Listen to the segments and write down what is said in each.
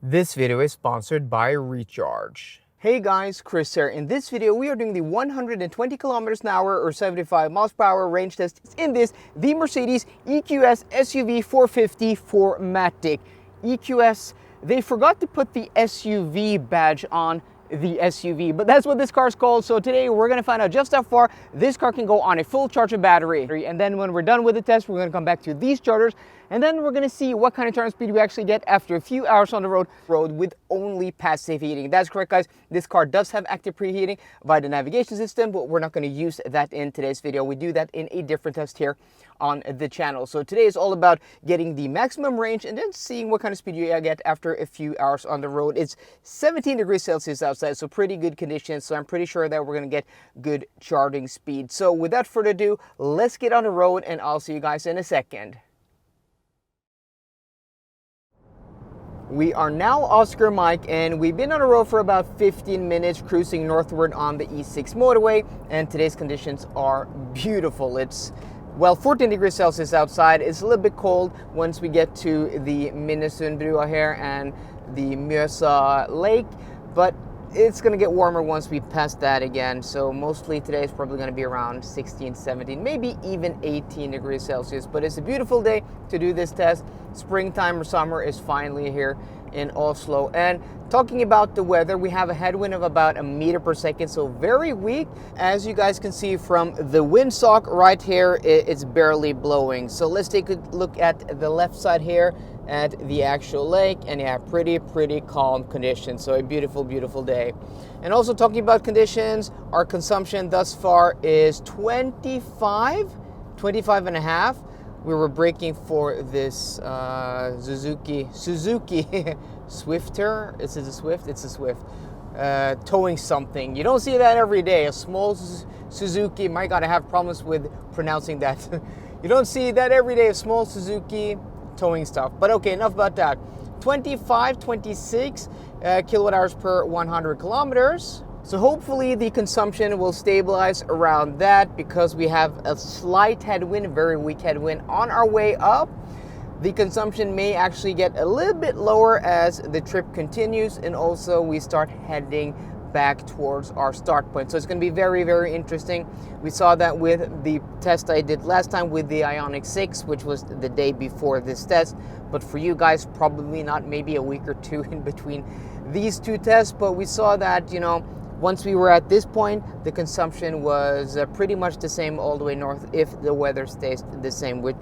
This video is sponsored by Recharge. Hey guys, Chris here. In this video, we are doing the 120 kilometers an hour or 75 miles per hour range test in the Mercedes EQS SUV 450 4MATIC. EQS, they forgot to put the SUV badge on the SUV, but that's what this car is called. So today we're going to find out just how far this car can go on a full charge of battery. And then when we're done with the test, we're going to come back to these chargers, and then we're going to see what kind of turn speed we actually get after a few hours on the road with only passive heating. That's correct, guys. This car does have active preheating via the navigation system, but we're not going to use that in today's video. We do that in a different test here on the channel. So today is all about getting the maximum range and then seeing what kind of speed you get after a few hours on the road. It's 17 degrees Celsius outside, so pretty good conditions. So I'm pretty sure that we're going to get good charging speed. So without further ado, let's get on the road and I'll see you guys in a second. We are now Oscar Mike, and we've been on the road for about 15 minutes cruising northward on the E6 motorway, and today's conditions are beautiful. It's 14 degrees Celsius outside. It's a little bit cold once we get to the Minnesundbrua here and the Mjøsa Lake, but it's going to get warmer once we pass that again. So mostly today is probably going to be around 16, 17, maybe even 18 degrees Celsius. But it's a beautiful day to do this test. Springtime or summer is finally here in Oslo. And talking about the weather, we have a headwind of about 1 meter per second, so very weak. As you guys can see from the windsock right here, it's barely blowing. So let's take a look at the left side here at the actual lake, and yeah, pretty calm conditions. So a beautiful day. And also talking about conditions, our consumption thus far is 25 and a half. We were braking for this Suzuki Swifter. Is it a Swift? It's a Swift. Towing something. You don't see that every day. A small Suzuki. My God, I have problems with pronouncing that. You don't see that every day. A small Suzuki towing stuff. But okay, enough about that. 26 kilowatt hours per 100 kilometers. So hopefully the consumption will stabilize around that because we have a slight headwind, a very weak headwind on our way up. The consumption may actually get a little bit lower as the trip continues, and also we start heading back towards our start point. So it's going to be very interesting. We saw that with the test I did last time with the Ioniq 6, which was the day before this test. But for you guys, probably not, maybe a week or two in between these two tests. But we saw that, you know, once we were at this point, the consumption was pretty much the same all the way north if the weather stays the same, which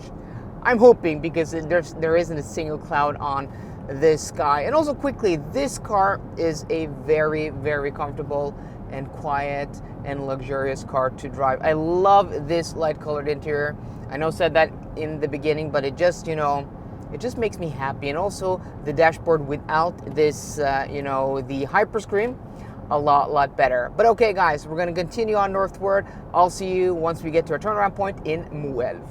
I'm hoping, because there isn't a single cloud on this sky. And also quickly, this car is a very comfortable and quiet and luxurious car to drive. I love this light colored interior. I know I said that in the beginning, but it just, you know, it just makes me happy. And also the dashboard without this, you know, the Hyperscreen, a lot better. But okay guys, we're going to continue on northward. I'll see you once we get to our turnaround point in Moelv.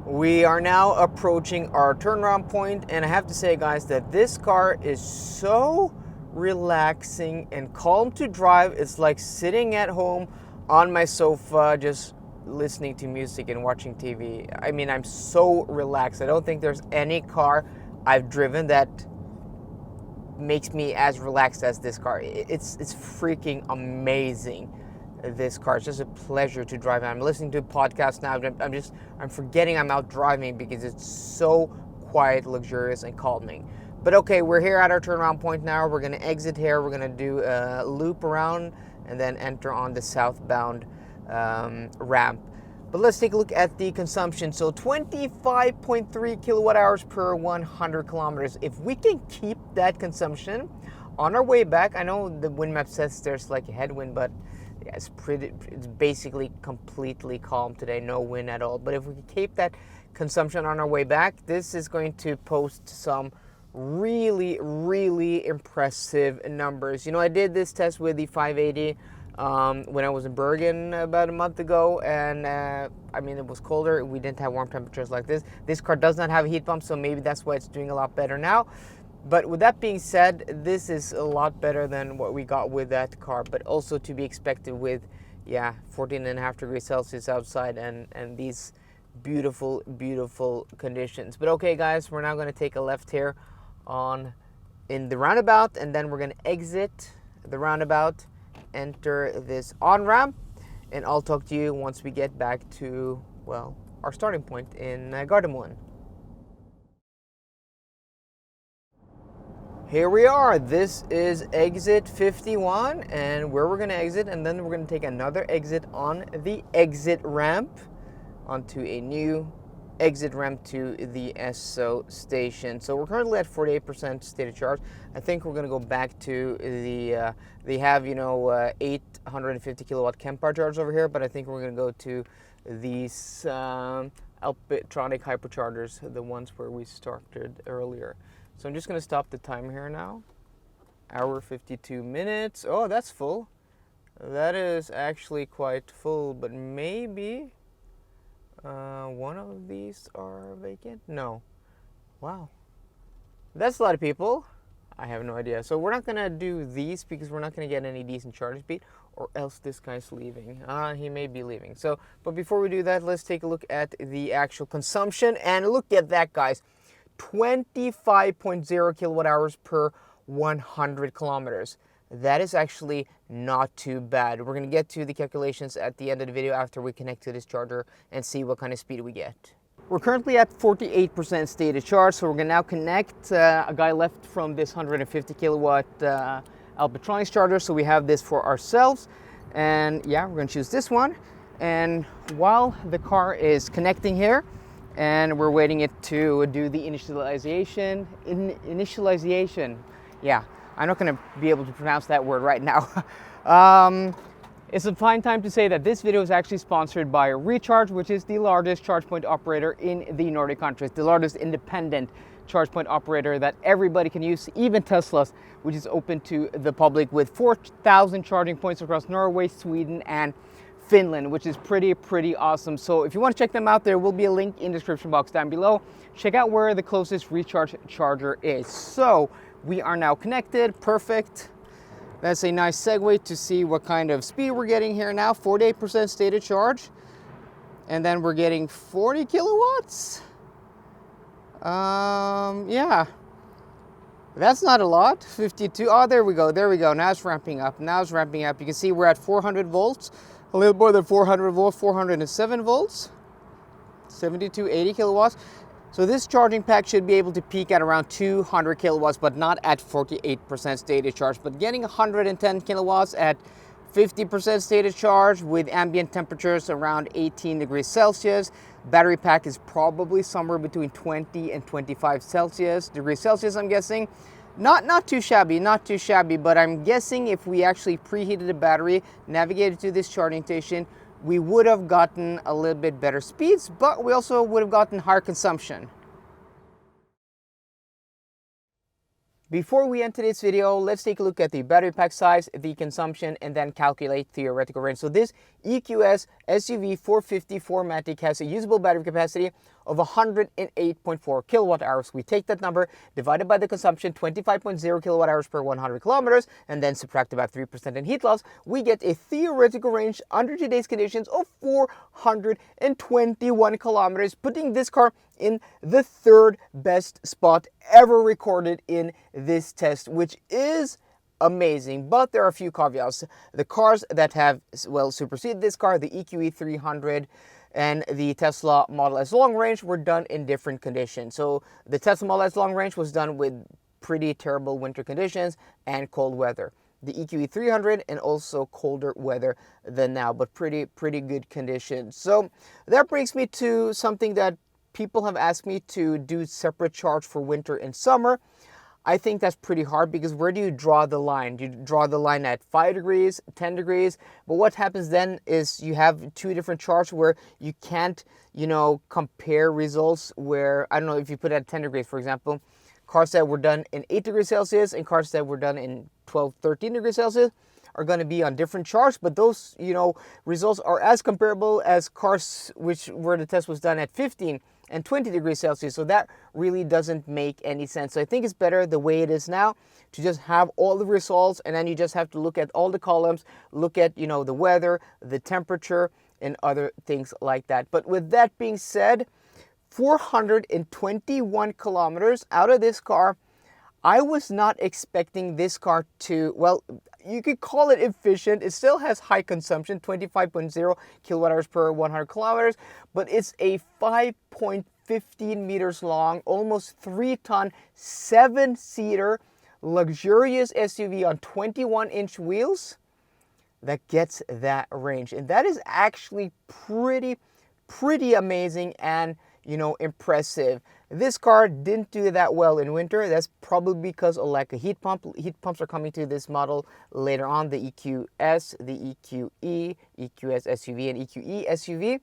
We are now approaching our turnaround point, and I have to say guys that this car is so relaxing and calm to drive. It's like sitting at home on my sofa just listening to music and watching TV. I mean, I'm so relaxed. I don't think there's any car I've driven that makes me as relaxed as this car. It's freaking amazing. This car, it's just a pleasure to drive. I'm listening to a podcast now. I'm forgetting I'm out driving because it's so quiet, luxurious, and calming. But okay, we're here at our turnaround point now. We're gonna exit here. We're gonna do a loop around and then enter on the southbound ramp. But let's take a look at the consumption. So 25.3 kilowatt hours per 100 kilometers. If we can keep that consumption on our way back, I know the wind map says there's like a headwind, but yeah, it's basically completely calm today, no wind at all. But if we can keep that consumption on our way back, this is going to post some really impressive numbers. You know, I did this test with the 580 when I was in Bergen about a month ago, and I mean, it was colder. We didn't have warm temperatures like this. This car does not have a heat pump, so maybe that's why it's doing a lot better now. But with that being said, this is a lot better than what we got with that car, but also to be expected with, yeah, 14.5 degrees Celsius outside and these beautiful, beautiful conditions. But okay, guys, we're now going to take a left here in the roundabout, and then we're going to exit the roundabout, enter this on-ramp, and I'll talk to you once we get back to, well, our starting point in Gardermoen. Here we are. This is exit 51, and where we're going to exit, and then we're going to take another exit on the exit ramp onto a new exit ramp to the Esso station. So we're currently at 48% state of charge. I think we're going to go back to the they have 850 kilowatt Kempar charge over here, but I think we're going to go to these Alpitronic hyperchargers, the ones where we started earlier. So I'm just going to stop the timer here now. Hour 52 minutes. Oh, that's full. That is actually quite full, but maybe one of these are vacant? No. Wow. That's a lot of people. I have no idea. So we're not going to do these because we're not going to get any decent charge speed, or else this guy's leaving. He may be leaving. So, but before we do that, let's take a look at the actual consumption. And look at that, guys. 25.0 kilowatt hours per 100 kilometers. That is actually not too bad. We're going to get to the calculations at the end of the video after we connect to this charger and see what kind of speed we get. We're currently at 48% state of charge, so we're going to now connect. A guy left from this 150 kilowatt Alpitronics charger, so we have this for ourselves. And yeah, we're going to choose this one. And while the car is connecting here, and we're waiting it to do the initialization. Yeah, I'm not going to be able to pronounce that word right now. It's a fine time to say that this video is actually sponsored by Recharge, which is the largest charge point operator in the Nordic countries, the largest independent charge point operator that everybody can use, even Teslas, which is open to the public with 4,000 charging points across Norway, Sweden, and Finland, which is pretty awesome. So if you want to check them out, there will be a link in the description box down below. Check out where the closest Recharge charger is. So we are now connected. Perfect. That's a nice segue to see what kind of speed we're getting here now. 48% state of charge, and then we're getting 40 kilowatts. Yeah, that's not a lot. 52. Oh, there we go. Now it's ramping up. You can see we're at 400 volts. A little more than 400 volts, 407 volts, 72, 80 kilowatts. So this charging pack should be able to peak at around 200 kilowatts, but not at 48% state of charge. But getting 110 kilowatts at 50% state of charge with ambient temperatures around 18 degrees Celsius. Battery pack is probably somewhere between 20 and 25 degrees Celsius, I'm guessing. Not too shabby, but I'm guessing if we actually preheated the battery, navigated to this charging station, we would have gotten a little bit better speeds, but we also would have gotten higher consumption. Before we enter this video, let's take a look at the battery pack size, the consumption, and then calculate theoretical range. So this EQS SUV 450 4MATIC has a usable battery capacity of 108.4 kilowatt hours. We take that number divided by the consumption, 25.0 kilowatt hours per 100 kilometers, and then subtract about 3% in heat loss. We get a theoretical range under today's conditions of 421 kilometers, putting this car in the third best spot ever recorded in this test, which is amazing. But there are a few caveats. The cars that have, well, superseded this car, the EQE 300 and the Tesla Model S long range, were done in different conditions. So the Tesla Model S long range was done with pretty terrible winter conditions and cold weather. The EQE 300 and also colder weather than now, but pretty good conditions. So that brings me to something that people have asked me to do separate charge for winter and summer. I think that's pretty hard, because where do you draw the line? Do you draw the line at 5 degrees, 10 degrees? But what happens then is you have two different charts where you can't, compare results where, I don't know, if you put it at 10 degrees, for example, cars that were done in 8 degrees Celsius and cars that were done in 12, 13 degrees Celsius are going to be on different charts, but those, results are as comparable as cars where the test was done at 15 and 20 degrees Celsius. So that really doesn't make any sense. So I think it's better the way it is now, to just have all the results, and then you just have to look at all the columns, look at, the weather, the temperature, and other things like that. But with that being said, 421 kilometers out of this car. I was not expecting this car to, well, you could call it efficient. It still has high consumption, 25.0 kilowatt hours per 100 kilometers, but it's a 5.15 meters long, almost 3-ton, 7-seater, luxurious SUV on 21-inch wheels that gets that range. And that is actually pretty amazing and, you know, impressive. This car didn't do that well in winter. That's probably because of lack of heat pump. Heat pumps are coming to this model later on, the EQS, the EQE, EQS SUV, and EQE SUV.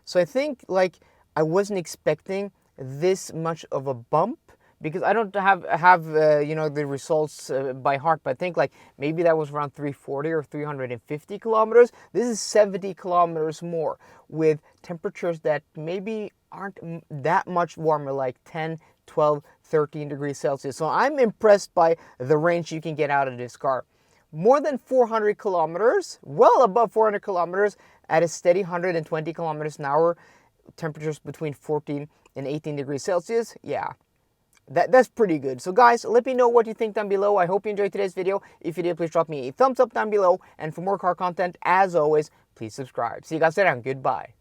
So I think, like, I wasn't expecting this much of a bump, because I don't have you know, the results by heart, but I think like maybe that was around 340 or 350 kilometers. This is 70 kilometers more, with temperatures that maybe aren't that much warmer, like 10, 12, 13 degrees Celsius. So I'm impressed by the range you can get out of this car. More than 400 kilometers, well above 400 kilometers at a steady 120 kilometers an hour, temperatures between 14 and 18 degrees Celsius. Yeah. That's pretty good. So guys, let me know what you think down below. I hope you enjoyed today's video. If you did, please drop me a thumbs up down below. And for more car content, as always, please subscribe. See you guys later and goodbye.